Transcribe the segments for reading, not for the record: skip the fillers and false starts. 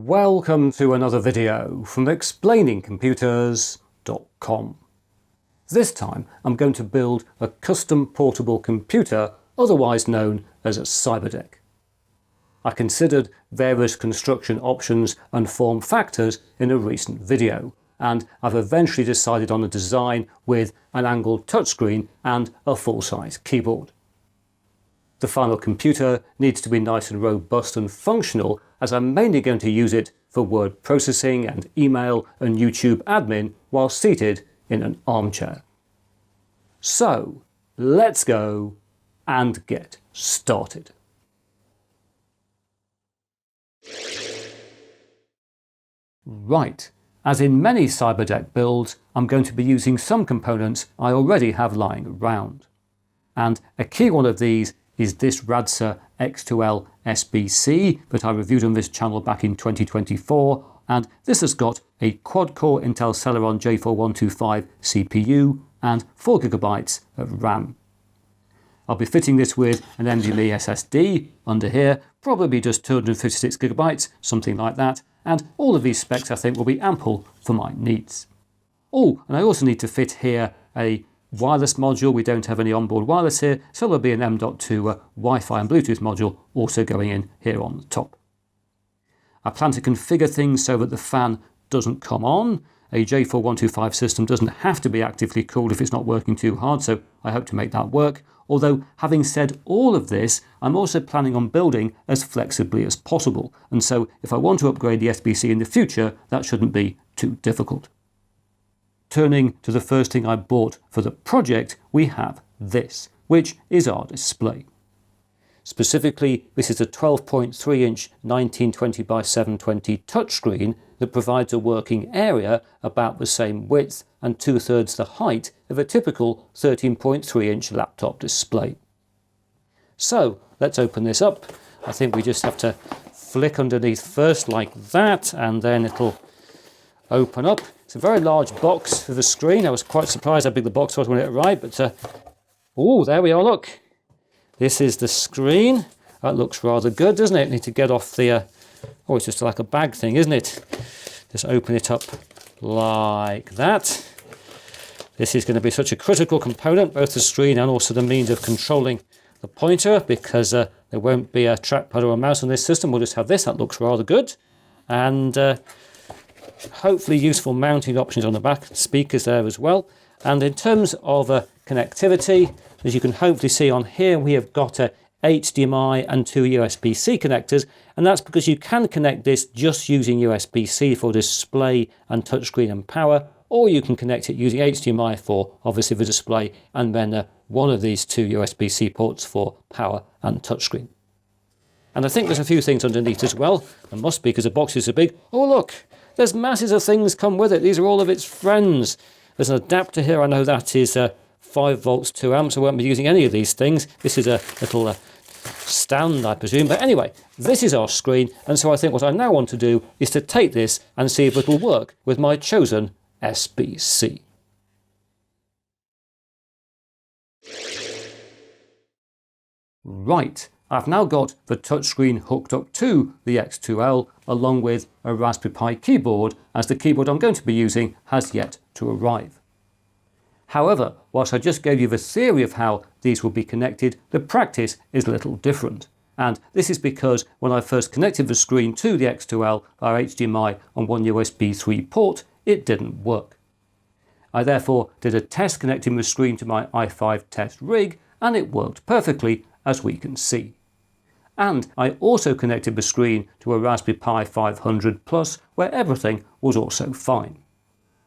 Welcome to another video from explainingcomputers.com. This time I'm going to build a custom portable computer, otherwise known as a Cyberdeck. I considered various construction options and form factors in a recent video, and I've eventually decided on a design with an angled touchscreen and a full-size keyboard. The final computer needs to be nice and robust and functional, as I'm mainly going to use it for word processing and email and YouTube admin while seated in an armchair. So let's go and get started. Right, as in many Cyberdeck builds, I'm going to be using some components I already have lying around. And a key one of these is this Radsa X2L SBC that I reviewed on this channel back in 2024, and this has got a quad-core Intel Celeron J4125 CPU and 4GB of RAM. I'll be fitting this with an NVMe SSD under here, probably just 256GB, something like that, and all of these specs I think will be ample for my needs. Oh, and I also need to fit here a wireless module. We don't have any onboard wireless here, so there'll be an M.2 Wi-Fi and Bluetooth module also going in here on the top. I plan to configure things so that the fan doesn't come on. A J4125 system doesn't have to be actively cooled if it's not working too hard, so I hope to make that work. Although, having said all of this, I'm also planning on building as flexibly as possible, and so if I want to upgrade the SBC in the future, that shouldn't be too difficult. Turning to the first thing I bought for the project, we have this, which is our display. Specifically, this is a 12.3-inch 1920 by 720 touchscreen that provides a working area about the same width and 2/3 the height of a typical 13.3-inch laptop display. So let's open this up. I think we just have to flick underneath first like that, and then it'll open up. It's a very large box for the screen. I was quite surprised how big the box was when it arrived, but oh, there we are, look. This is the screen. That looks rather good, doesn't it? Need to get off the, oh, it's just like a bag thing, isn't it? Just open it up like that. This is going to be such a critical component, both the screen and also the means of controlling the pointer, because there won't be a trackpad or a mouse on this system. We'll just have this. That looks rather good. And hopefully useful mounting options on the back, speakers there as well. And in terms of connectivity, as you can hopefully see on here, we have got a HDMI and 2 USB-C connectors, and that's because you can connect this just using USB-C for display and touchscreen and power, or you can connect it using HDMI for obviously the display, and then one of these 2 USB-C ports for power and touchscreen. And I think there's a few things underneath as well. There must be, because the box is so big. Oh look, there's masses of things come with it. These are all of its friends. There's an adapter here. I know that is 5 volts, 2 amps. I won't be using any of these things. This is a little stand, I presume. But anyway, this is our screen. And so I think what I now want to do is to take this and see if it will work with my chosen SBC. Right. I've now got the touchscreen hooked up to the X2L along with a Raspberry Pi keyboard, as the keyboard I'm going to be using has yet to arrive. However, whilst I just gave you the theory of how these will be connected, the practice is a little different. And this is because when I first connected the screen to the X2L via HDMI on one USB 3 port, it didn't work. I therefore did a test connecting the screen to my i5 test rig, and it worked perfectly, as we can see. And I also connected the screen to a Raspberry Pi 500 Plus, where everything was also fine.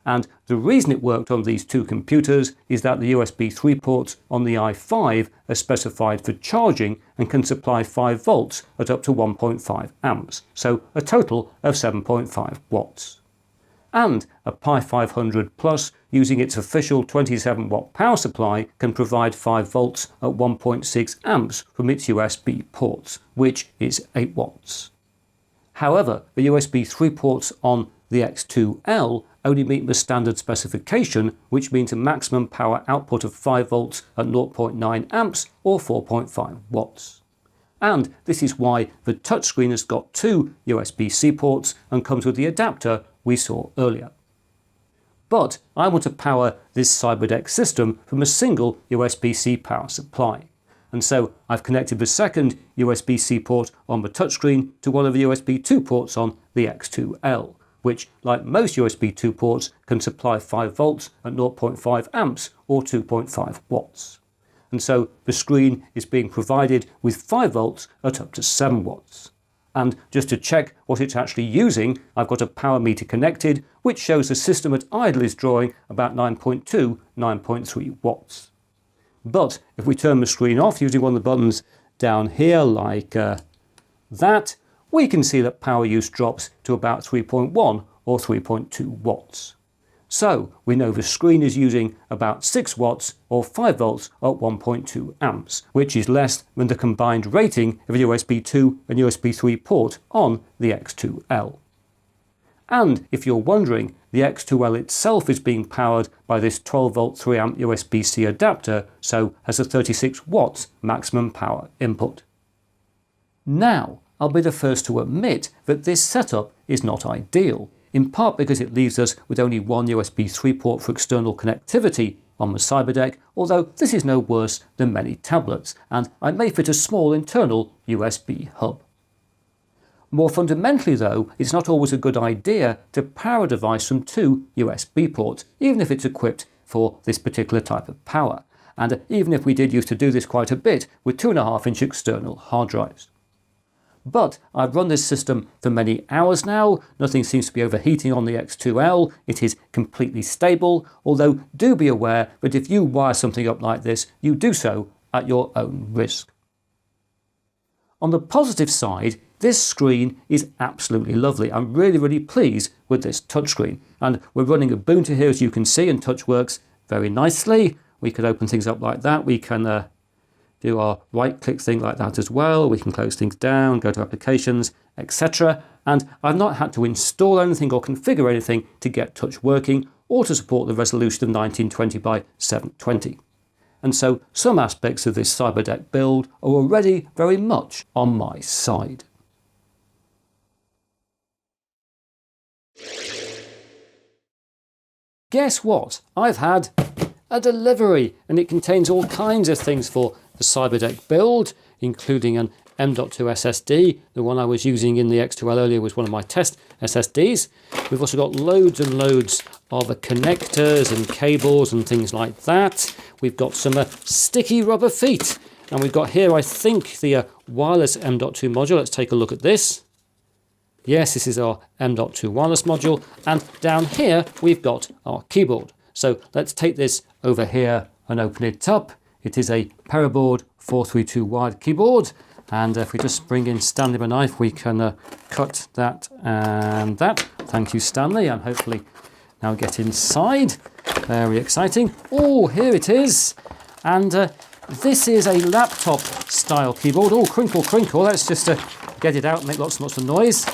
And the reason it worked on these 2 computers is that the USB 3 ports on the i5 are specified for charging and can supply 5 volts at up to 1.5 amps, so a total of 7.5 watts. And a Pi 500 Plus, using its official 27 watt power supply, can provide 5 volts at 1.6 amps from its USB ports, which is 8 watts. However, the USB 3 ports on the X2L only meet the standard specification, which means a maximum power output of 5 volts at 0.9 amps or 4.5 watts. And this is why the touchscreen has got two USB-C ports and comes with the adapter we saw earlier. But I want to power this Cyberdeck system from a single USB-C power supply. And so I've connected the second USB-C port on the touchscreen to one of the USB 2 ports on the X2L, which, like most USB 2 ports, can supply 5 volts at 0.5 amps or 2.5 watts. And so the screen is being provided with 5 volts at up to 7 watts. And just to check what it's actually using, I've got a power meter connected, which shows the system at idle is drawing about 9.2, 9.3 watts. But if we turn the screen off using one of the buttons down here like that, we can see that power use drops to about 3.1 or 3.2 watts. So we know the screen is using about 6 watts or 5 volts at 1.2 amps, which is less than the combined rating of a USB 2 and USB 3 port on the X2L. And if you're wondering, the X2L itself is being powered by this 12 volt 3 amp USB-C adapter, so has a 36 watts maximum power input. Now, I'll be the first to admit that this setup is not ideal, in part because it leaves us with only one USB 3 port for external connectivity on the Cyberdeck, although this is no worse than many tablets, and I may fit a small internal USB hub. More fundamentally though, it's not always a good idea to power a device from two USB ports, even if it's equipped for this particular type of power, and even if we did used to do this quite a bit with 2.5-inch external hard drives. But I've run this system for many hours now, nothing seems to be overheating on the X2L, it is completely stable, although do be aware that if you wire something up like this, you do so at your own risk. On the positive side, this screen is absolutely lovely. I'm really pleased with this touchscreen. And we're running Ubuntu here, as you can see, and touch works very nicely. We can open things up like that. We can do our right-click thing like that as well. We can close things down, go to applications, etc. And I've not had to install anything or configure anything to get touch working or to support the resolution of 1920 by 720. And so some aspects of this Cyberdeck build are already very much on my side. Guess what? I've had a delivery, and it contains all kinds of things for the Cyberdeck build, including an M.2 SSD. The one I was using in the X2L earlier was one of my test SSDs. We've also got loads and loads of connectors and cables and things like that. We've got some sticky rubber feet, and we've got here, I think, the wireless M.2 module. Let's take a look at this. Yes, this is our M.2 wireless module, and down here we've got our keyboard. So let's take this over here and open it up. It is a Paraboard 432 wired keyboard, and if we just bring in Stanley the knife, we can cut that and that. Thank you, Stanley, and hopefully now get inside. Very exciting. Oh, here it is, and this is a laptop style keyboard. Oh, crinkle, crinkle. Let's just get it out and make lots and lots of noise.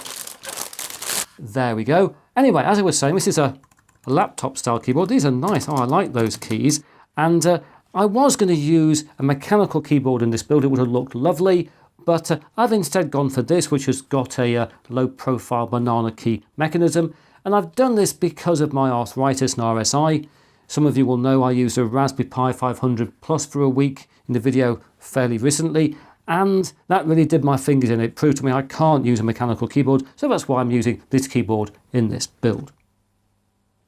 There we go. Anyway, as I was saying, this is a laptop style keyboard. These are nice. Oh, I like those keys. And I was going to use a mechanical keyboard in this build. It would have looked lovely, but I've instead gone for this, which has got a low profile banana key mechanism. And I've done this because of my arthritis and RSI. Some of you will know I used a Raspberry Pi 500 Plus for a week in the video fairly recently. And that really did my fingers in. It proved to me I can't use a mechanical keyboard, so that's why I'm using this keyboard in this build.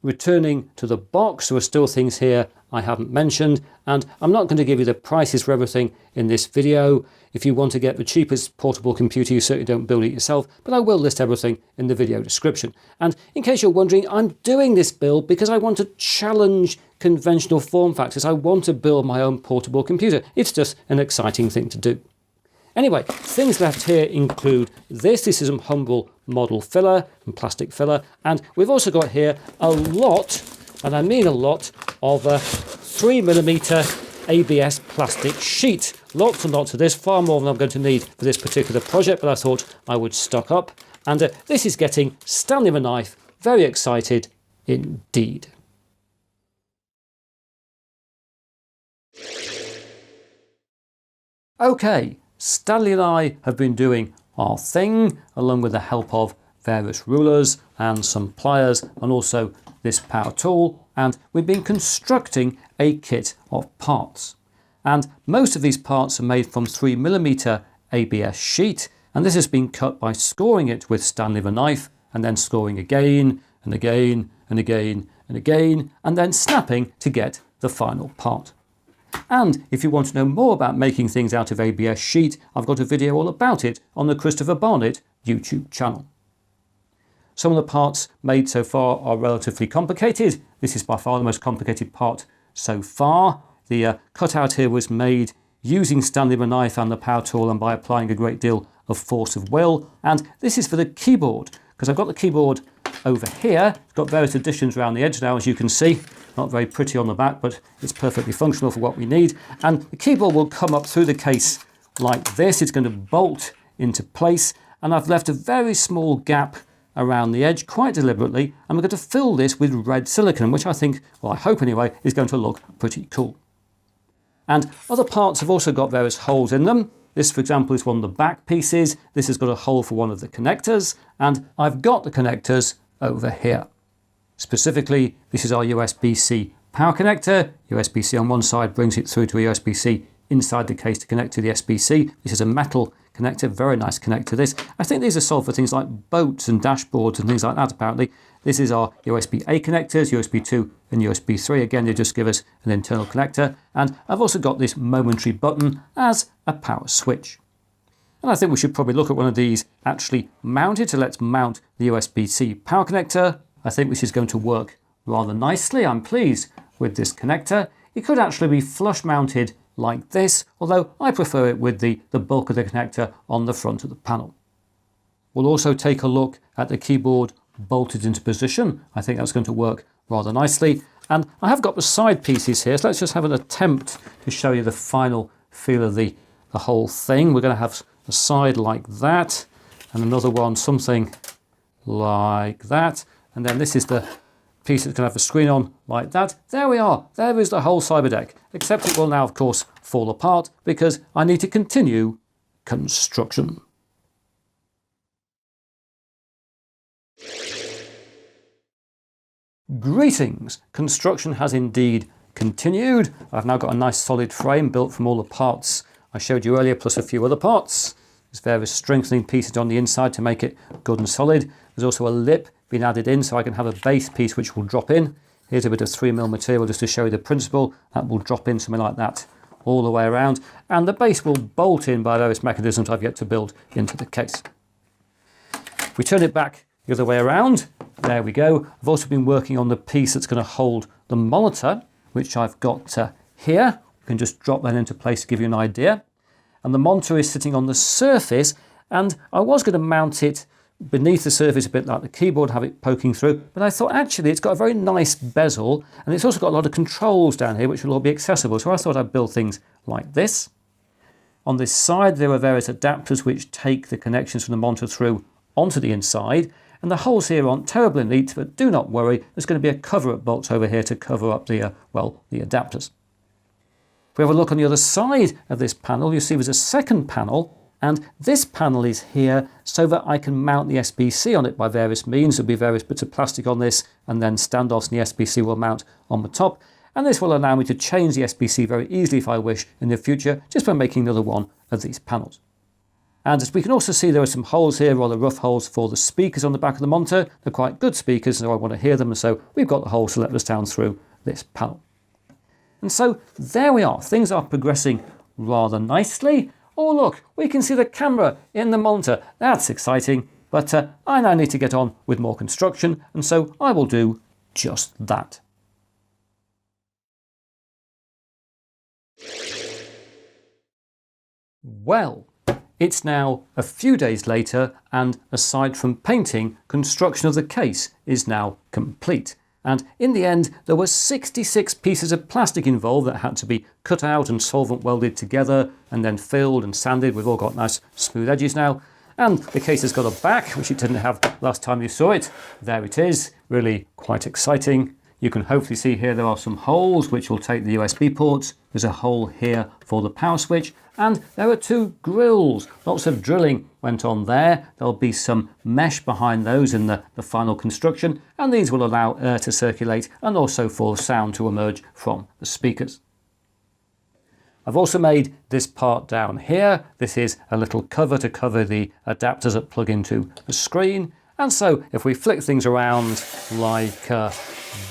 Returning to the box, there are still things here I haven't mentioned, and I'm not going to give you the prices for everything in this video. If you want to get the cheapest portable computer, you certainly don't build it yourself, but I will list everything in the video description. And in case you're wondering, I'm doing this build because I want to challenge conventional form factors. I want to build my own portable computer. It's just an exciting thing to do. Anyway, things left here include this. This is some humble model filler and plastic filler. And we've also got here a lot, and I mean a lot, of 3mm ABS plastic sheet. Lots and lots of this, far more than I'm going to need for this particular project, but I thought I would stock up. And this is getting Stanley the knife very excited indeed. Okay. Stanley and I have been doing our thing, along with the help of various rulers and some pliers and also this power tool, and we've been constructing a kit of parts. And most of these parts are made from 3mm ABS sheet, and this has been cut by scoring it with Stanley the knife and then scoring again and again and again and again, and then snapping to get the final part. And if you want to know more about making things out of ABS sheet, I've got a video all about it on the Christopher Barnett YouTube channel. Some of the parts made so far are relatively complicated. This is by far the most complicated part so far. The cutout here was made using Stanley the knife and the power tool and by applying a great deal of force of will. And this is for the keyboard, because I've got the keyboard over here. It's got various additions around the edge now, as you can see. Not very pretty on the back, but it's perfectly functional for what we need. And the keyboard will come up through the case like this. It's going to bolt into place, and I've left a very small gap around the edge quite deliberately, and we're going to fill this with red silicone, which I think, well I hope anyway, is going to look pretty cool. And other parts have also got various holes in them. This, for example, is one of the back pieces. This has got a hole for one of the connectors, and I've got the connectors over here. Specifically, this is our USB-C power connector. USB-C on one side brings it through to a USB-C inside the case to connect to the SBC. This is a metal connector, very nice connector this. I think these are sold for things like boats and dashboards and things like that apparently. This is our USB-A connectors, USB 2 and USB 3. Again, they just give us an internal connector. And I've also got this momentary button as a power switch. And I think we should probably look at one of these actually mounted. So let's mount the USB-C power connector. I think this is going to work rather nicely. I'm pleased with this connector. It could actually be flush mounted like this, although I prefer it with the bulk of the connector on the front of the panel. We'll also take a look at the keyboard bolted into position. I think that's going to work rather nicely. And I have got the side pieces here, so let's just have an attempt to show you the final feel of the whole thing. We're going to have a side like that, and another one something like that. And then this is the piece that's going to have the screen on like that. There we are. There is the whole Cyberdeck, except it will now, of course, fall apart because I need to continue construction. Greetings! Construction has indeed continued. I've now got a nice solid frame built from all the parts I showed you earlier, plus a few other parts. There's various strengthening pieces on the inside to make it good and solid. There's also a lip been added in so I can have a base piece which will drop in. Here's a bit of 3mm material just to show you the principle. That will drop in something like that all the way around. And the base will bolt in by various mechanisms I've yet to build into the case. If we turn it back the other way around, there we go. I've also been working on the piece that's going to hold the monitor, which I've got here. You can just drop that into place to give you an idea. And the monitor is sitting on the surface, and I was going to mount it beneath the surface a bit like the keyboard, have it poking through, but I thought actually it's got a very nice bezel, and it's also got a lot of controls down here which will all be accessible, so I thought I'd build things like this. On this side there are various adapters which take the connections from the monitor through onto the inside, and the holes here aren't terribly neat, but do not worry, there's going to be a cover-up bolt over here to cover up the adapters. If we have a look on the other side of this panel, you see there's a second panel, and this panel is here so that I can mount the SBC on it by various means. There'll be various bits of plastic on this, and then standoffs, and the SBC will mount on the top. And this will allow me to change the SBC very easily if I wish in the future, just by making another one of these panels. And as we can also see, there are some holes here, rather rough holes for the speakers on the back of the monitor. They're quite good speakers, so I want to hear them, and so we've got the holes to let us down through this panel. And so there we are. Things are progressing rather nicely. Oh look, we can see the camera in the monitor. That's exciting, but I now need to get on with more construction, and so I will do just that. Well, it's now a few days later, and aside from painting, construction of the case is now complete. And in the end, there were 66 pieces of plastic involved that had to be cut out and solvent welded together and then filled and sanded. We've all got nice smooth edges now. And the case has got a back, which it didn't have last time you saw it. There it is, really quite exciting. You can hopefully see here there are some holes which will take the USB ports. There's a hole here for the power switch, and there are two grills. Lots of drilling went on there. There'll be some mesh behind those in the final construction, and these will allow air to circulate and also for sound to emerge from the speakers. I've also made this part down here. This is a little cover to cover the adapters that plug into the screen. And so if we flick things around like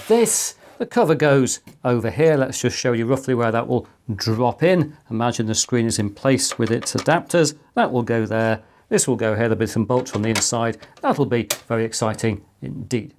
this, the cover goes over here. Let's just show you roughly where that will drop in. Imagine the screen is in place with its adapters. That will go there. This will go here. There'll be some bolts on the inside. That'll be very exciting indeed.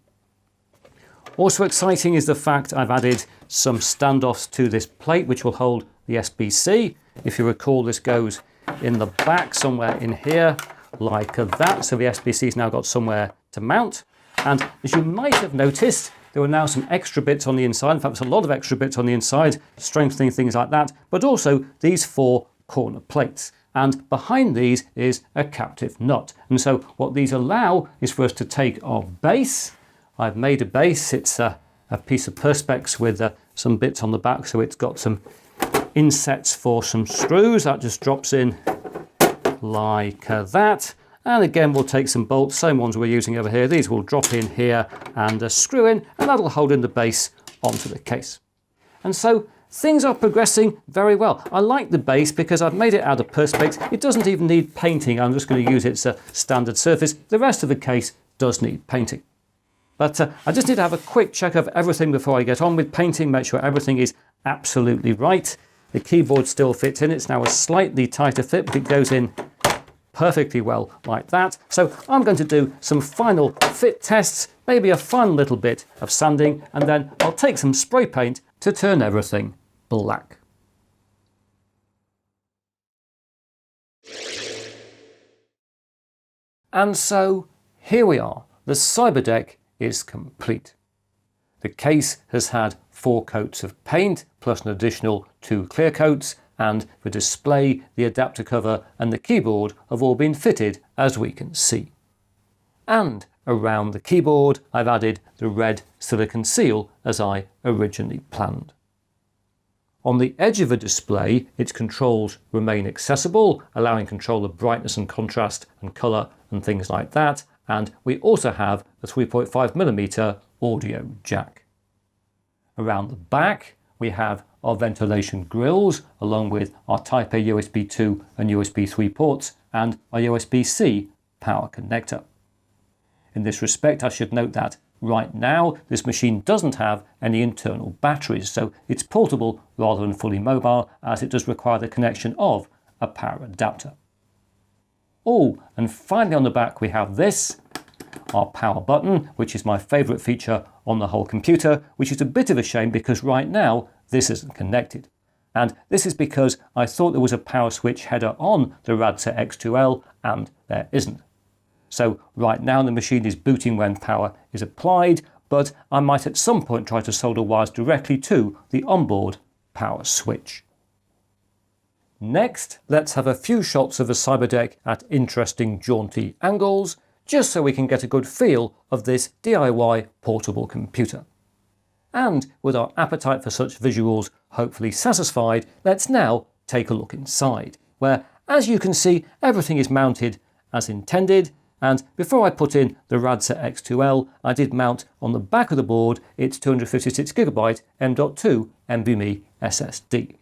Also exciting is the fact I've added some standoffs to this plate which will hold the SBC. If you recall, this goes in the back somewhere in here like that. So the SBC's now got somewhere to mount. And as you might have noticed, there are now some extra bits on the inside. In fact, there's a lot of extra bits on the inside, strengthening things like that, but also these four corner plates. And behind these is a captive nut. And so what these allow is for us to take our base. I've made a base. It's a piece of PERSPEX with some bits on the back, so it's got some insets for some screws. That just drops in like that. And again, we'll take some bolts, same ones we're using over here. These will drop in here and screw in, and that'll hold in the base onto the case. And so things are progressing very well. I like the base because I've made it out of PERSPEX. It doesn't even need painting. I'm just going to use its standard surface. The rest of the case does need painting. But I just need to have a quick check of everything before I get on with painting, make sure everything is absolutely right. The keyboard still fits in. It's now a slightly tighter fit, but it goes in perfectly well like that. So I'm going to do some final fit tests, maybe a fun little bit of sanding, and then I'll take some spray paint to turn everything black. And so here we are. The Cyberdeck is complete. The case has had 4 coats of paint plus an additional 2 clear coats, and the display, the adapter cover and the keyboard have all been fitted, as we can see. And around the keyboard I've added the red silicone seal as I originally planned. On the edge of the display, its controls remain accessible, allowing control of brightness and contrast and colour and things like that. And we also have a 3.5mm audio jack. Around the back, we have our ventilation grills, along with our Type A USB 2 and USB 3 ports, and our USB-C power connector. In this respect, I should note that right now, this machine doesn't have any internal batteries, so it's portable rather than fully mobile, as it does require the connection of a power adapter. Oh, and finally on the back we have this, our power button, which is my favourite feature on the whole computer, which is a bit of a shame because right now this isn't connected. And this is because I thought there was a power switch header on the Radsa X2L, and there isn't. So right now the machine is booting when power is applied, but I might at some point try to solder wires directly to the onboard power switch. Next, let's have a few shots of the Cyberdeck at interesting jaunty angles, just so we can get a good feel of this DIY portable computer. And with our appetite for such visuals hopefully satisfied, let's now take a look inside, where, as you can see, everything is mounted as intended. And before I put in the Radsa X2L, I did mount on the back of the board its 256GB M.2 NVMe SSD.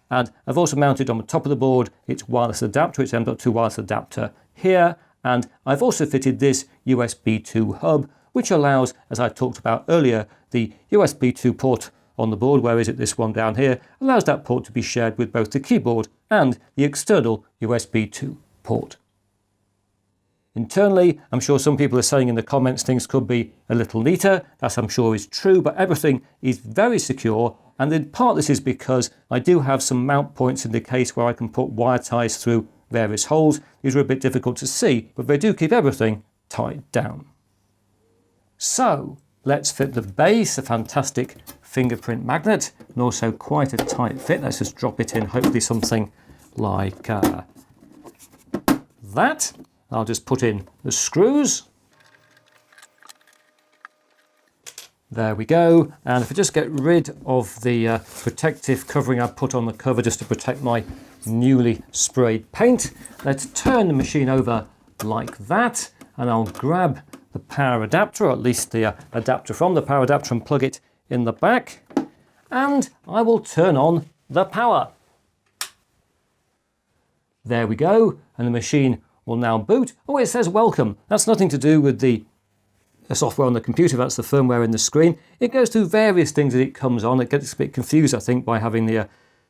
And I've also mounted on the top of the board its wireless adapter, its M.2 wireless adapter here, and I've also fitted this USB 2 hub, which allows, as I talked about earlier, the USB 2 port on the board, where is it, this one down here, allows that port to be shared with both the keyboard and the external USB 2 port. Internally, I'm sure some people are saying in the comments things could be a little neater. That I'm sure is true, but everything is very secure. And in part this is because I do have some mount points in the case where I can put wire ties through various holes. These are a bit difficult to see, but they do keep everything tied down. So let's fit the base, a fantastic fingerprint magnet, and also quite a tight fit. Let's just drop it in, hopefully something like that. I'll just put in the screws. There we go. And if I just get rid of the protective covering I put on the cover just to protect my newly sprayed paint, let's turn the machine over like that, and I'll grab the power adapter, or at least the adapter from the power adapter, and plug it in the back, and I will turn on the power. There we go, and the machine will now boot. Oh, it says welcome. That's nothing to do with the software on the computer, that's the firmware in the screen. It goes through various things that it comes on. It gets a bit confused, I think, by having the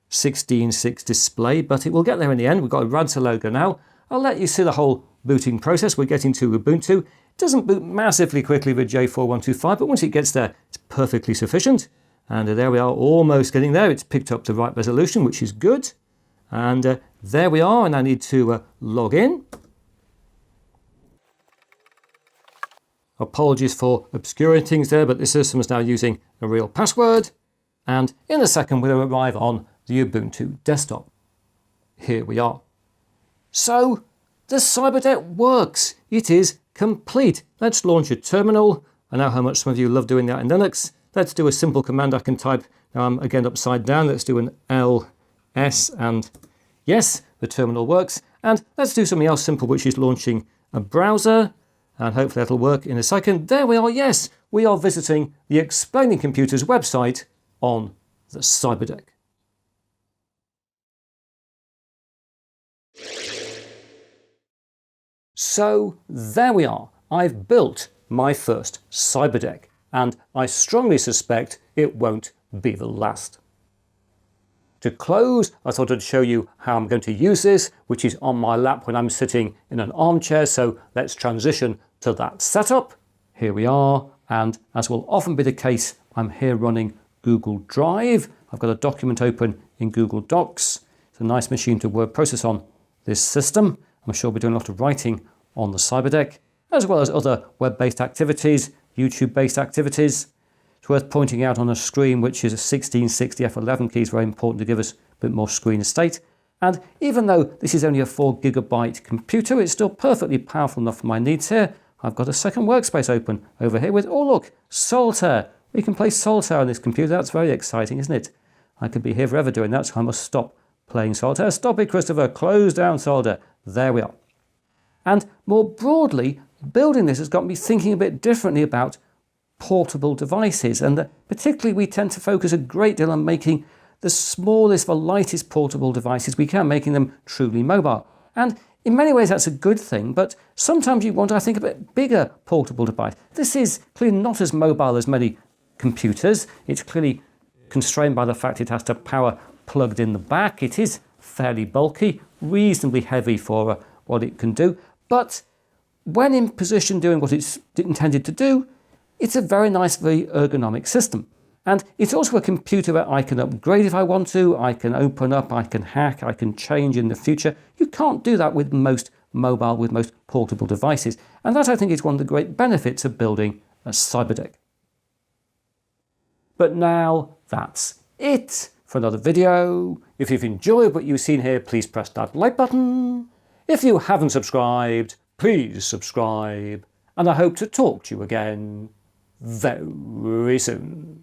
16:6 display, but it will get there in the end. We've got a Radza logo now. I'll let you see the whole booting process. We're getting to Ubuntu. It doesn't boot massively quickly with J4125, but once it gets there, it's perfectly sufficient. And there we are, almost getting there. It's picked up the right resolution, which is good. And there we are, and I need to log in. Apologies for obscuring things there, but this system is now using a real password. And in a second, we'll arrive on the Ubuntu desktop. Here we are. So, the Cyberdeck works. It is complete. Let's launch a terminal. I know how much some of you love doing that in Linux. Let's do a simple command I can type. Now I'm again upside down. Let's do an LS, and yes, the terminal works. And let's do something else simple, which is launching a browser. And hopefully that'll work in a second. There we are, yes, we are visiting the Explaining Computers website on the Cyberdeck. So there we are. I've built my first Cyberdeck, and I strongly suspect it won't be the last. To close, I thought I'd show you how I'm going to use this, which is on my lap when I'm sitting in an armchair. So let's transition to that setup. Here we are, and as will often be the case, I'm here running Google Drive. I've got a document open in Google Docs. It's a nice machine to word process on this system. I'm sure we're doing a lot of writing on the Cyberdeck, as well as other web-based activities, YouTube-based activities. It's worth pointing out on a screen which is a 1660 F11 key is very important to give us a bit more screen estate. And even though this is only a 4 GB computer, it's still perfectly powerful enough for my needs here. I've got a second workspace open over here with, oh look, Solitaire. We can play Solitaire on this computer. That's very exciting, isn't it? I could be here forever doing that, so I must stop playing Solitaire. Stop it, Christopher. Close down Solitaire. There we are. And more broadly, building this has got me thinking a bit differently about portable devices, and that particularly we tend to focus a great deal on making the smallest, the lightest portable devices we can, making them truly mobile. And in many ways that's a good thing, but sometimes you want, I think, a bit bigger portable device. This is clearly not as mobile as many computers. It's clearly constrained by the fact it has to power plugged in the back. It is fairly bulky, reasonably heavy for what it can do, but when in position doing what it's intended to do, it's a very nice, very ergonomic system. And it's also a computer that I can upgrade if I want to, I can open up, I can hack, I can change in the future. You can't do that with most mobile, with most portable devices. And that, I think, is one of the great benefits of building a Cyberdeck. But now that's it for another video. If you've enjoyed what you've seen here, please press that like button. If you haven't subscribed, please subscribe. And I hope to talk to you again very soon.